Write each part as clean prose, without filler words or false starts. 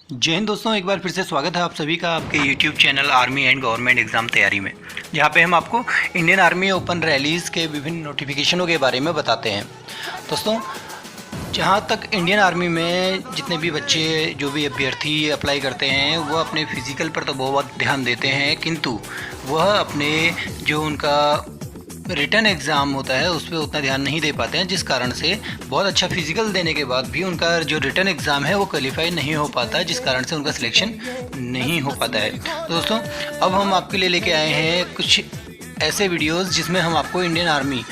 जय हिंद दोस्तों, एक बार फिर से स्वागत है आप सभी का आपके YouTube channel army and government exam तैयारी में, जहाँ पे हम आपको इंडियन आर्मी ओपन रैलीज़ के विभिन्न नोटिफिकेशनों के बारे में बताते हैं। दोस्तों, जहाँ तक इंडियन आर्मी में जितने भी बच्चे जो भी अभ्यर्थी अप्लाई करते हैं वह अपने फिज़िकल पर तो बहुत ध्यान देते हैं, किंतु वह अपने जो उनका रिटर्न एग्ज़ाम होता है उस पर उतना ध्यान नहीं दे पाते हैं, जिस कारण से बहुत अच्छा फिजिकल देने के बाद भी उनका जो रिटर्न एग्ज़ाम है वो क्वालिफाई नहीं हो पाता, जिस कारण से उनका सिलेक्शन नहीं हो पाता है। तो दोस्तों, अब हम आपके लिए लेके आए हैं कुछ ऐसे वीडियोस जिसमें हम आपको इंडियन आर्मी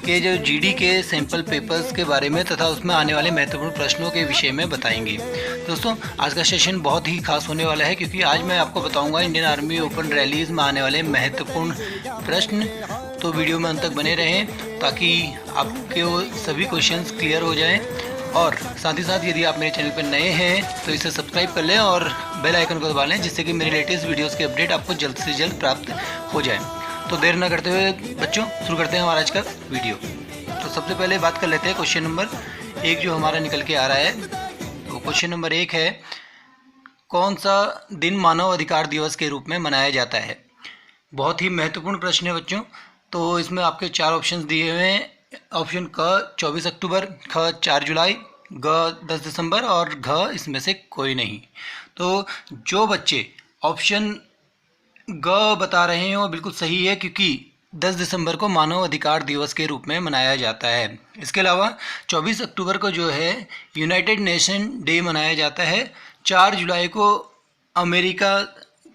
के जो जीडी के सैम्पल पेपर्स के बारे में तथा उसमें आने वाले महत्वपूर्ण प्रश्नों के विषय में बताएंगे। दोस्तों, आज का सेशन बहुत ही खास होने वाला है, क्योंकि आज मैं आपको बताऊंगा इंडियन आर्मी ओपन रैलीज़ में आने वाले महत्वपूर्ण प्रश्न। तो वीडियो में अंत तक बने रहें ताकि आपके वो सभी क्वेश्चंस क्लियर हो जाएं, और साथ ही साथ यदि आप मेरे चैनल पर नए हैं तो इसे सब्सक्राइब कर लें और बेल आइकन को दबा लें, जिससे कि मेरी लेटेस्ट वीडियोस के अपडेट आपको जल्द से जल्द प्राप्त हो जाए। तो देर न करते हुए बच्चों, शुरू करते हैं हमारा आज का वीडियो। तो सबसे पहले बात कर लेते हैं क्वेश्चन नंबर 1 जो हमारा निकल के आ रहा है। तो क्वेश्चन नंबर 1 है, कौन सा दिन मानव अधिकार दिवस के रूप में मनाया जाता है? बहुत ही महत्वपूर्ण प्रश्न है बच्चों। तो इसमें आपके 4 ऑप्शंस दिए हुए हैं। ऑप्शन क 24 अक्टूबर, ख 4 जुलाई, ग 10 दिसंबर और घ इसमें से कोई नहीं। तो जो बच्चे ऑप्शन ग बता रहे हैं वो बिल्कुल सही है, क्योंकि 10 दिसंबर को मानव अधिकार दिवस के रूप में मनाया जाता है। इसके अलावा 24 अक्टूबर को जो है यूनाइटेड नेशन डे मनाया जाता है। 4 जुलाई को अमेरिका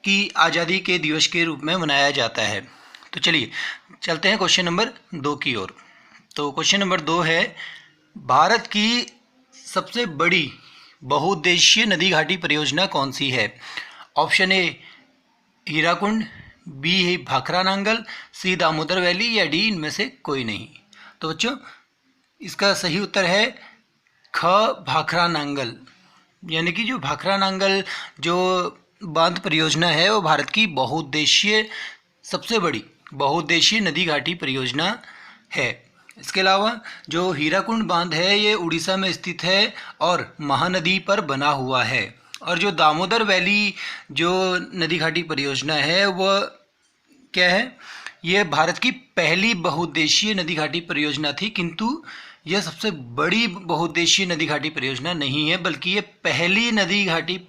की आज़ादी के दिवस के रूप में मनाया जाता है। तो चलिए चलते हैं क्वेश्चन नंबर 2 की ओर। तो क्वेश्चन नंबर 2 है, भारत की सबसे बड़ी बहुउद्देशीय नदी घाटी परियोजना कौन सी है? ऑप्शन ए हीराकुंड, बी है भाखरा नांगल, सी दामोदर वैली या डी इनमें से कोई नहीं। तो बच्चों, इसका सही उत्तर है ख भाखरा नांगल। यानी कि जो भाखरा नांगल जो बांध परियोजना है वो भारत की बहुउद्देशीय सबसे बड़ी बहुउद्देशीय नदी घाटी परियोजना है। इसके अलावा जो हीराकुंड बांध है ये उड़ीसा में स्थित है और महानदी पर बना हुआ है। और जो दामोदर वैली जो नदी घाटी परियोजना है वह क्या है? ये भारत की पहली बहुउद्देशीय नदी घाटी परियोजना थी, किंतु यह सबसे बड़ी बहुउद्देशीय नदी घाटी परियोजना नहीं है, बल्कि ये पहली नदी घाटी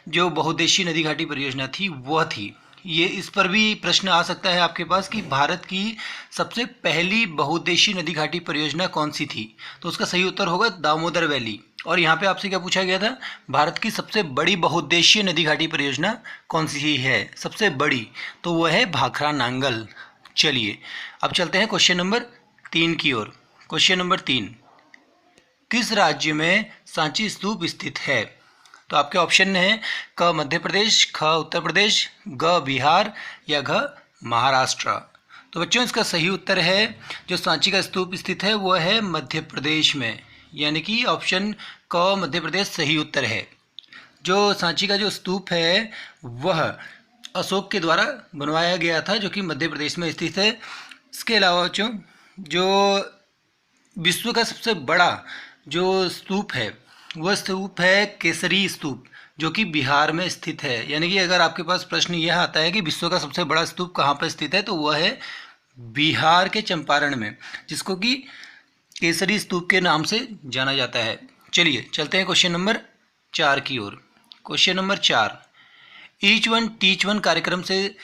जो बहुउद्देशीय नदी घाटी परियोजना थी वह थी। ये इस पर भी प्रश्न आ सकता है आपके पास कि भारत की सबसे पहली बहुउद्देशीय नदी घाटी परियोजना कौन सी थी? तो उसका सही उत्तर होगा दामोदर वैली। और यहाँ पे आपसे क्या पूछा गया था? भारत की सबसे बड़ी बहुउद्देशीय नदी घाटी परियोजना कौन सी है सबसे बड़ी? तो वह है भाखरा नांगल। चलिए अब चलते हैं क्वेश्चन नंबर 3 की ओर। क्वेश्चन नंबर 3, किस राज्य में सांची स्तूप स्थित है? तो आपके ऑप्शन हैं क मध्य प्रदेश, ख उत्तर प्रदेश, ग बिहार या घ महाराष्ट्र। तो बच्चों, इसका सही उत्तर है जो सांची का स्तूप स्थित है वह है मध्य प्रदेश में, यानी कि ऑप्शन क मध्य प्रदेश सही उत्तर है। जो सांची का जो स्तूप है वह अशोक के द्वारा बनवाया गया था, जो कि मध्य प्रदेश में स्थित है। इसके अलावा बच्चों, जो विश्व का सबसे बड़ा जो स्तूप है वह स्तूप है केसरी स्तूप, जो कि बिहार में स्थित है। यानी कि अगर आपके पास प्रश्न यह आता है कि विश्व का सबसे बड़ा स्तूप कहाँ पर स्थित है, तो वह है बिहार के चंपारण में, जिसको कि केसरी स्तूप के नाम से जाना जाता है। चलिए चलते हैं क्वेश्चन नंबर 4 की ओर। Question number 4, each one teach one कार्यक्रम से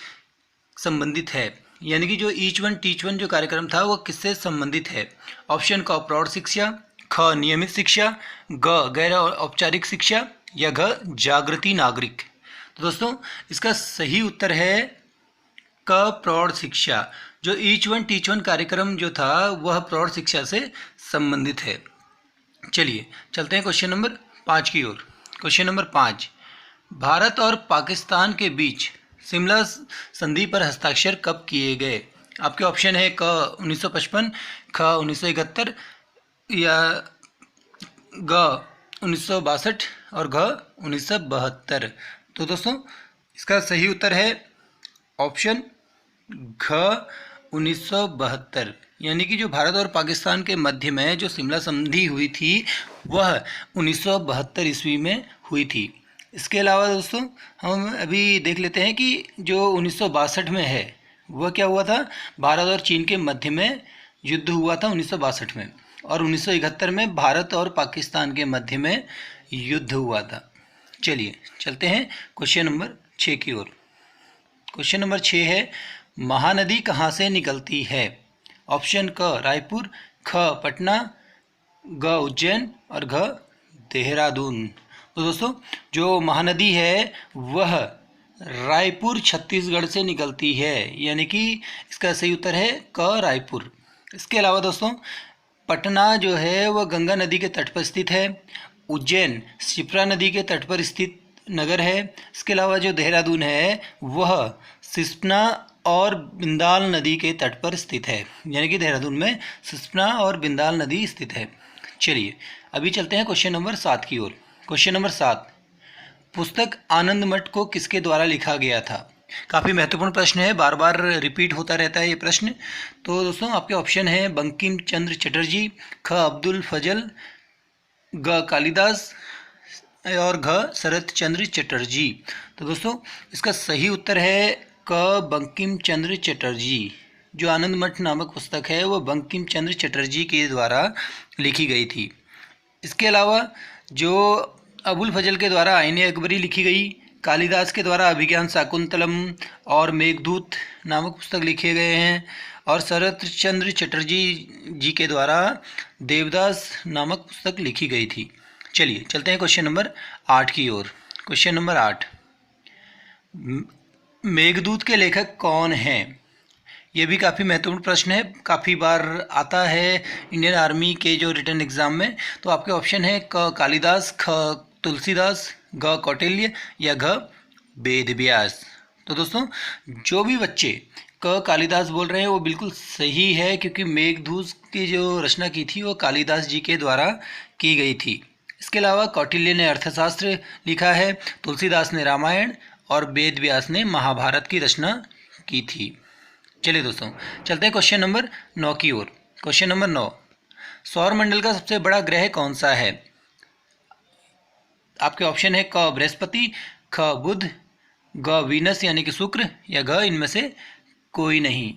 संबंधित है। यानी कि जो ईच वन टीच वन जो कार्यक्रम था वो किससे संबंधित है? ऑप्शन क प्रौढ़ शिक्षा, ख नियमित शिक्षा, ग गैर औपचारिक शिक्षा या घ जागृति नागरिक। तो दोस्तों, इसका सही उत्तर है क प्रौढ़ शिक्षा। जो ईच वन टीच वन कार्यक्रम जो था वह प्रौढ़ शिक्षा से संबंधित है। चलिए चलते हैं क्वेश्चन नंबर 5 की ओर। क्वेश्चन नंबर 5, भारत और पाकिस्तान के बीच शिमला संधि पर हस्ताक्षर कब किए गए? आपके ऑप्शन है क 1955, ख 1971 या ग 1962 और घ 1972। तो दोस्तों, इसका सही उत्तर है ऑप्शन घ 1972। यानी कि जो भारत और पाकिस्तान के मध्य में जो शिमला संधि हुई थी वह 1972 ईस्वी में हुई थी। इसके अलावा दोस्तों हम अभी देख लेते हैं कि जो 1962 में है वह क्या हुआ था, भारत और चीन के मध्य में युद्ध हुआ था 1962 में, और 1971 में भारत और पाकिस्तान के मध्य में युद्ध हुआ था। चलिए चलते हैं क्वेश्चन नंबर 6 की ओर। क्वेश्चन नंबर 6 है, महानदी कहाँ से निकलती है? ऑप्शन क रायपुर, ख पटना, ग उज्जैन और घ देहरादून। तो दोस्तों जो महानदी है वह रायपुर छत्तीसगढ़ से निकलती है, यानी कि इसका सही उत्तर है क रायपुर। इसके अलावा दोस्तों पटना जो है वह गंगा नदी के तट पर स्थित है। उज्जैन शिप्रा नदी के तट पर स्थित नगर है। इसके अलावा जो देहरादून है वह सिस्पना और बिंदाल नदी के तट पर स्थित है, यानी कि देहरादून में सिस्पना और बिंदाल नदी स्थित है। चलिए अभी चलते हैं क्वेश्चन नंबर 7 की ओर। क्वेश्चन नंबर 7, पुस्तक आनंद मठ को किसके द्वारा लिखा गया था? काफ़ी महत्वपूर्ण प्रश्न है, बार बार रिपीट होता रहता है ये प्रश्न। तो दोस्तों आपके ऑप्शन है बंकिम चंद्र चटर्जी, ख अब्दुल फजल, ग कालिदास और घ शरत चंद्र चटर्जी। तो दोस्तों इसका सही उत्तर है क बंकिम चंद्र चटर्जी। जो आनंद मठ नामक पुस्तक है वह बंकिम चंद्र चटर्जी के द्वारा लिखी गई थी। इसके अलावा जो अबुल फजल के द्वारा आईने अकबरी लिखी गई, कालिदास के द्वारा अभिज्ञान शाकुंतलम और मेघदूत नामक पुस्तक लिखे गए हैं, और शरत चंद्र चटर्जी जी के द्वारा देवदास नामक पुस्तक लिखी गई थी। चलिए चलते हैं क्वेश्चन नंबर 8 की ओर। क्वेश्चन नंबर 8, मेघदूत के लेखक कौन हैं? ये भी काफ़ी महत्वपूर्ण प्रश्न है, काफ़ी बार आता है इंडियन आर्मी के जो रिटन एग्ज़ाम में। तो आपके ऑप्शन है क कालिदास, ख तुलसीदास, ग कौटिल्य या घ वेदव्यास। तो दोस्तों जो भी बच्चे क कालिदास बोल रहे हैं वो बिल्कुल सही है, क्योंकि मेघदूत की जो रचना की थी वो कालिदास जी के द्वारा की गई थी। इसके अलावा कौटिल्य ने अर्थशास्त्र लिखा है, तुलसीदास ने रामायण और वेदव्यास ने महाभारत की रचना की थी। चलिए दोस्तों चलते हैं क्वेश्चन नंबर 9 की ओर। क्वेश्चन नंबर 9, सौरमंडल का सबसे बड़ा ग्रह कौन सा है? आपके ऑप्शन है क बृहस्पति, ख बुध, ग वीनस यानी कि शुक्र या घ इनमें से कोई नहीं।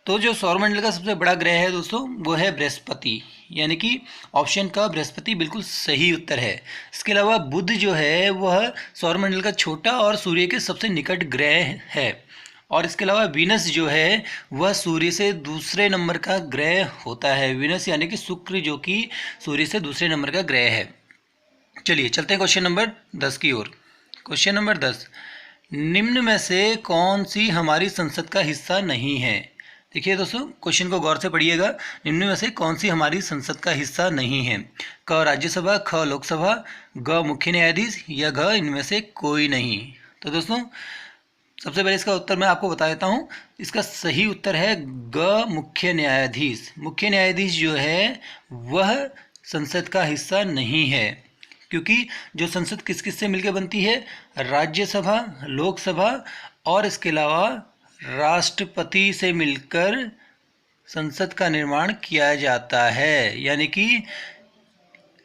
तो जो सौरमंडल का सबसे बड़ा ग्रह है दोस्तों वो है बृहस्पति, यानी कि ऑप्शन का बृहस्पति बिल्कुल सही उत्तर है। इसके अलावा बुध जो है वह सौरमंडल का छोटा और सूर्य के सबसे निकट ग्रह है, और इसके अलावा वीनस जो है वह सूर्य से दूसरे नंबर का ग्रह होता है। वीनस यानी कि शुक्र जो कि सूर्य से दूसरे नंबर का ग्रह है। चलिए चलते हैं क्वेश्चन नंबर 10 की ओर। क्वेश्चन नंबर 10, निम्न में से कौन सी हमारी संसद का हिस्सा नहीं है? देखिए दोस्तों क्वेश्चन को गौर से पढ़िएगा। निम्न में से कौन सी हमारी संसद का हिस्सा नहीं है? क राज्यसभा, ख लोकसभा, ग मुख्य न्यायाधीश या घ इनमें से कोई नहीं। तो दोस्तों सबसे पहले इसका उत्तर मैं आपको बता देता हूँ। इसका सही उत्तर है ग मुख्य न्यायाधीश। मुख्य न्यायाधीश जो है वह संसद का हिस्सा नहीं है, क्योंकि जो संसद किस किस से मिलकर बनती है? राज्यसभा, लोकसभा और इसके अलावा राष्ट्रपति से मिलकर संसद का निर्माण किया जाता है। यानी कि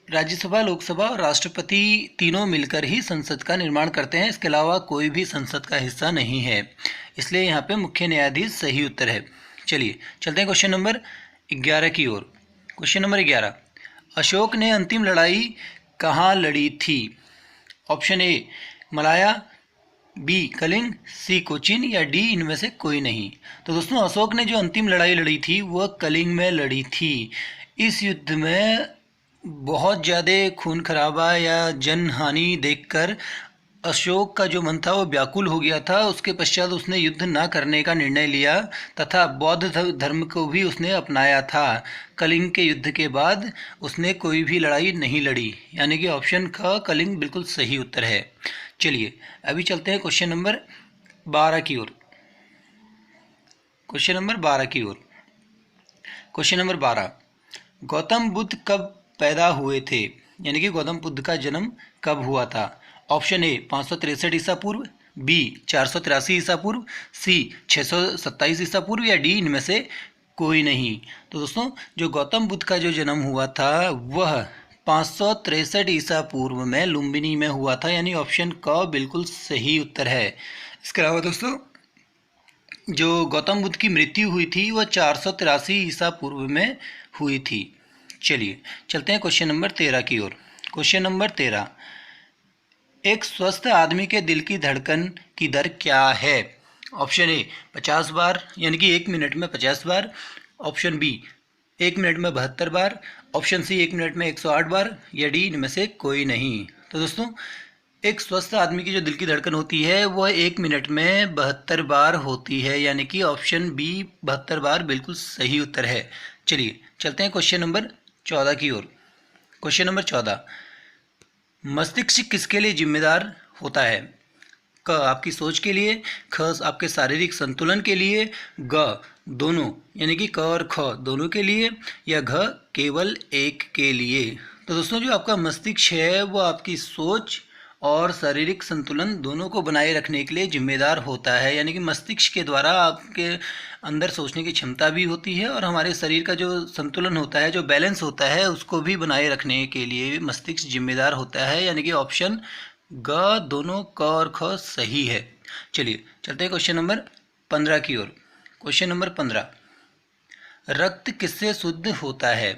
राज्यसभा, लोकसभा और राष्ट्रपति तीनों मिलकर ही संसद का निर्माण करते हैं, इसके अलावा कोई भी संसद का हिस्सा नहीं है। इसलिए यहाँ पे मुख्य न्यायाधीश सही उत्तर है। चलिए चलते हैं क्वेश्चन नंबर 11 की ओर। क्वेश्चन नंबर 11, अशोक ने अंतिम लड़ाई कहाँ लड़ी थी? Option A Malaya, B Kalinga, C Cochin या डी इनमें से कोई नहीं। तो दोस्तों अशोक ने जो अंतिम लड़ाई लड़ी थी वह कलिंग में लड़ी थी। इस युद्ध में बहुत ज़्यादा खून खराबा या जन हानि देखकर अशोक का जो मन था वो व्याकुल हो गया था। उसके पश्चात उसने युद्ध ना करने का निर्णय लिया तथा बौद्ध धर्म को भी उसने अपनाया था। कलिंग के युद्ध के बाद उसने कोई भी लड़ाई नहीं लड़ी, यानी कि ऑप्शन ख कलिंग बिल्कुल सही उत्तर है। चलिए अभी चलते हैं क्वेश्चन नंबर 12 की ओर। क्वेश्चन नंबर 12 की ओर। क्वेश्चन नंबर 12, गौतम बुद्ध कब पैदा हुए थे? यानी कि गौतम बुद्ध का जन्म कब हुआ था? ऑप्शन ए 563 ईसा पूर्व, बी 483 ईसा पूर्व, सी 627 ईसा पूर्व या डी इनमें से कोई नहीं। तो दोस्तों जो गौतम बुद्ध का जो जन्म हुआ था वह 563 ईसा पूर्व में लुम्बिनी में हुआ था, यानी ऑप्शन क बिल्कुल सही उत्तर है। इसके अलावा दोस्तों जो गौतम बुद्ध की मृत्यु हुई थी वह 483 ईसा पूर्व में हुई थी। चलिए चलते हैं क्वेश्चन नंबर 13 की ओर। क्वेश्चन नंबर 13, एक स्वस्थ आदमी के दिल की धड़कन की दर क्या है? ऑप्शन ए 50 बार, यानी कि 1 मिनट में 50 बार। ऑप्शन बी 1 मिनट में 72 बार। ऑप्शन सी 1 मिनट में 108 बार, या डी इनमें से कोई नहीं। तो दोस्तों एक स्वस्थ आदमी की जो दिल की धड़कन होती है वह 1 मिनट में 72 बार होती है, यानी कि ऑप्शन बी 72 बार बिल्कुल सही उत्तर है। चलिए चलते हैं क्वेश्चन नंबर 14 की ओर। क्वेश्चन नंबर 14, मस्तिष्क किसके लिए जिम्मेदार होता है? क आपकी सोच के लिए, ख आपके शारीरिक संतुलन के लिए, ग दोनों यानी कि क और ख दोनों के लिए, या घ केवल एक के लिए। तो दोस्तों जो आपका मस्तिष्क है वो आपकी सोच और शारीरिक संतुलन दोनों को बनाए रखने के लिए जिम्मेदार होता है, यानी कि मस्तिष्क के द्वारा आपके अंदर सोचने की क्षमता भी होती है और हमारे शरीर का जो संतुलन होता है, जो बैलेंस होता है, उसको भी बनाए रखने के लिए मस्तिष्क जिम्मेदार होता है, यानी कि ऑप्शन ग दोनों क और ख सही है। चलिए चलते हैं क्वेश्चन नंबर 15 की ओर। क्वेश्चन नंबर 15, रक्त किससे शुद्ध होता है?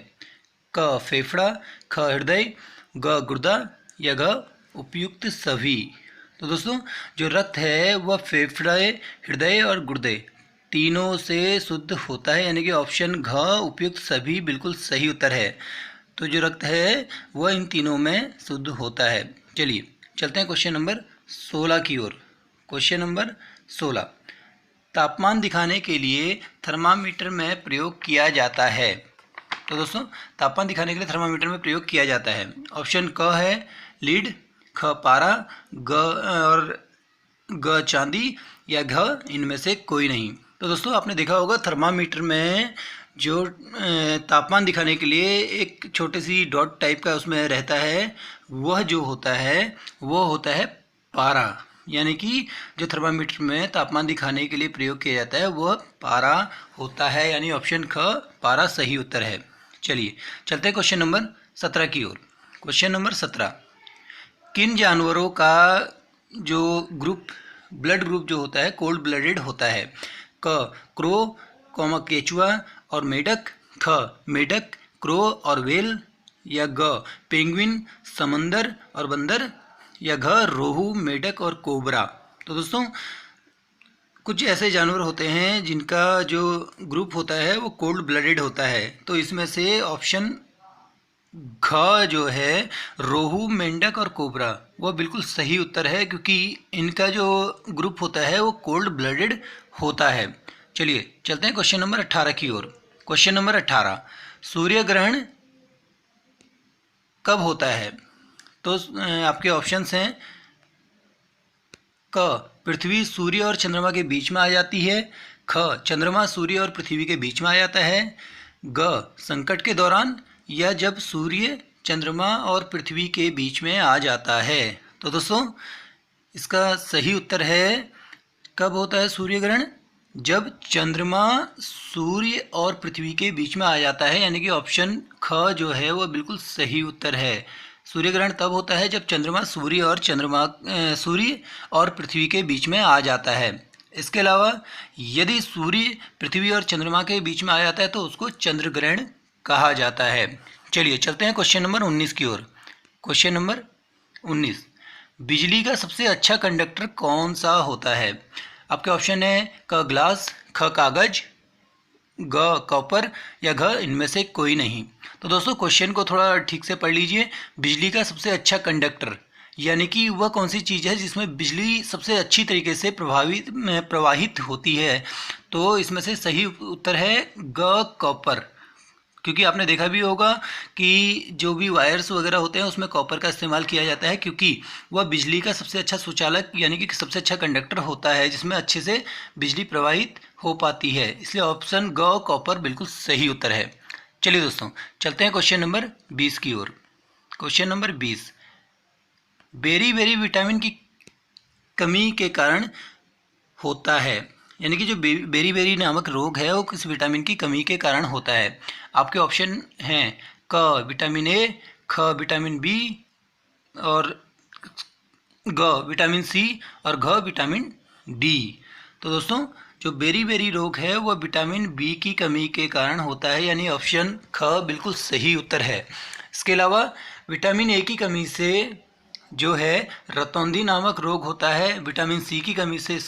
क फेफड़ा, ख हृदय, ग गुर्दा, या घ उपयुक्त सभी। तो दोस्तों जो रक्त है वह फेफड़े, हृदय और गुर्दे तीनों से शुद्ध होता है, यानी कि ऑप्शन घ उपयुक्त सभी बिल्कुल सही उत्तर है। तो जो रक्त है वह इन तीनों में शुद्ध होता है। चलिए चलते हैं क्वेश्चन नंबर 16 की ओर। क्वेश्चन नंबर 16, तापमान दिखाने के लिए थर्मामीटर में प्रयोग किया जाता है। तो दोस्तों तापमान दिखाने के लिए थर्मामीटर में प्रयोग किया जाता है। ऑप्शन क है लीड, ख पारा, ग चांदी, या घ इनमें से कोई नहीं। तो दोस्तों आपने देखा होगा थर्मामीटर में जो तापमान दिखाने के लिए एक छोटी सी डॉट टाइप का उसमें रहता है, वह जो होता है वो होता है पारा, यानी कि जो थर्मामीटर में तापमान दिखाने के लिए प्रयोग किया जाता है वह पारा होता है, यानी ऑप्शन ख पारा सही उत्तर है। चलिए चलते हैं क्वेश्चन नंबर 17 की ओर। क्वेश्चन नंबर 17, किन जानवरों का जो ग्रुप ब्लड ग्रुप जो होता है कोल्ड ब्लडेड होता है? क क्रो, केचुआ और मेढक, ख मेढक, क्रो और व्हेल, या ग पेंगुइन, समंदर और बंदर, या घ रोहू, मेढक और कोबरा। तो दोस्तों कुछ ऐसे जानवर होते हैं जिनका जो ग्रुप होता है वो कोल्ड ब्लडेड होता है, तो इसमें से ऑप्शन घ जो है रोहू, मेंढक और कोबरा वह बिल्कुल सही उत्तर है, क्योंकि इनका जो ग्रुप होता है वो कोल्ड ब्लडेड होता है। चलिए चलते हैं क्वेश्चन नंबर 18 की ओर। क्वेश्चन नंबर 18, सूर्य ग्रहण कब होता है? तो आपके ऑप्शंस हैं क पृथ्वी सूर्य और चंद्रमा के बीच में आ जाती है, ख चंद्रमा सूर्य और पृथ्वी के बीच में आ जाता है, ग संकट के दौरान, या जब सूर्य चंद्रमा और पृथ्वी के बीच में आ जाता है। तो दोस्तों इसका सही उत्तर है कब होता है सूर्य ग्रहण? जब चंद्रमा सूर्य और पृथ्वी के बीच में आ जाता है, यानी कि ऑप्शन ख जो है वह बिल्कुल सही उत्तर है। सूर्य ग्रहण तब होता है जब चंद्रमा सूर्य और पृथ्वी के बीच में आ जाता है। इसके अलावा यदि सूर्य पृथ्वी और चंद्रमा के बीच में आ जाता है तो उसको चंद्र ग्रहण कहा जाता है। चलिए चलते हैं क्वेश्चन नंबर 19 की ओर। क्वेश्चन नंबर 19, बिजली का सबसे अच्छा कंडक्टर कौन सा होता है? आपके ऑप्शन है क ग्लास, ख कागज, ग कॉपर, या घ इनमें से कोई नहीं। तो दोस्तों क्वेश्चन को थोड़ा ठीक से पढ़ लीजिए। बिजली का सबसे अच्छा कंडक्टर यानी कि वह कौन सी चीज़ है जिसमें बिजली सबसे अच्छी तरीके से प्रवाहित होती है? तो इसमें से सही उत्तर है ग कॉपर, क्योंकि आपने देखा भी होगा कि जो भी वायर्स वगैरह होते हैं उसमें कॉपर का इस्तेमाल किया जाता है, क्योंकि वह बिजली का सबसे अच्छा सुचालक यानी कि सबसे अच्छा कंडक्टर होता है जिसमें अच्छे से बिजली प्रवाहित हो पाती है। इसलिए ऑप्शन ग कॉपर बिल्कुल सही उत्तर है। चलिए दोस्तों चलते हैं क्वेश्चन नंबर 20 की ओर। Question number 20, beriberi vitamin की कमी के कारण होता है, यानी कि जो बेरी बेरी नामक रोग है वो किस विटामिन की कमी के कारण होता है? आपके ऑप्शन हैं क विटामिन ए, ख विटामिन बी और ग विटामिन सी और घ विटामिन डी। तो दोस्तों जो बेरी रोग है वह विटामिन बी की कमी के कारण होता है, यानी ऑप्शन ख बिल्कुल सही उत्तर है। इसके अलावा विटामिन ए की कमी से जो है रतौंधी नामक रोग होता है, विटामिन सी की कमी से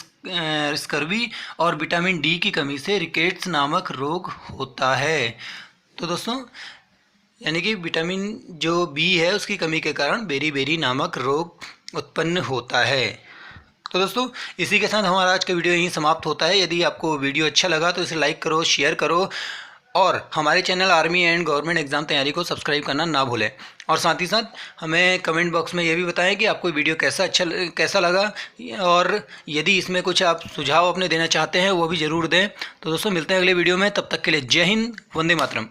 स्कर्वी और विटामिन डी की कमी से रिकेट्स नामक रोग होता है। तो दोस्तों यानी कि विटामिन जो बी है उसकी कमी के कारण बेरी नामक रोग उत्पन्न होता है। तो दोस्तों इसी के साथ हमारा आज का वीडियो यहीं समाप्त होता है। यदि आपको वीडियो अच्छा लगा तो इसे लाइक करो, शेयर करो और हमारे channel army and government exam तैयारी को सब्सक्राइब करना ना भूलें। और साथ ही साथ हमें कमेंट बॉक्स में ये भी बताएं कि आपको वीडियो कैसा लगा, और यदि इसमें कुछ आप सुझाव अपने देना चाहते हैं वो भी ज़रूर दें। तो दोस्तों मिलते हैं अगले वीडियो में, तब तक के लिए जय हिंद, वंदे मातरम।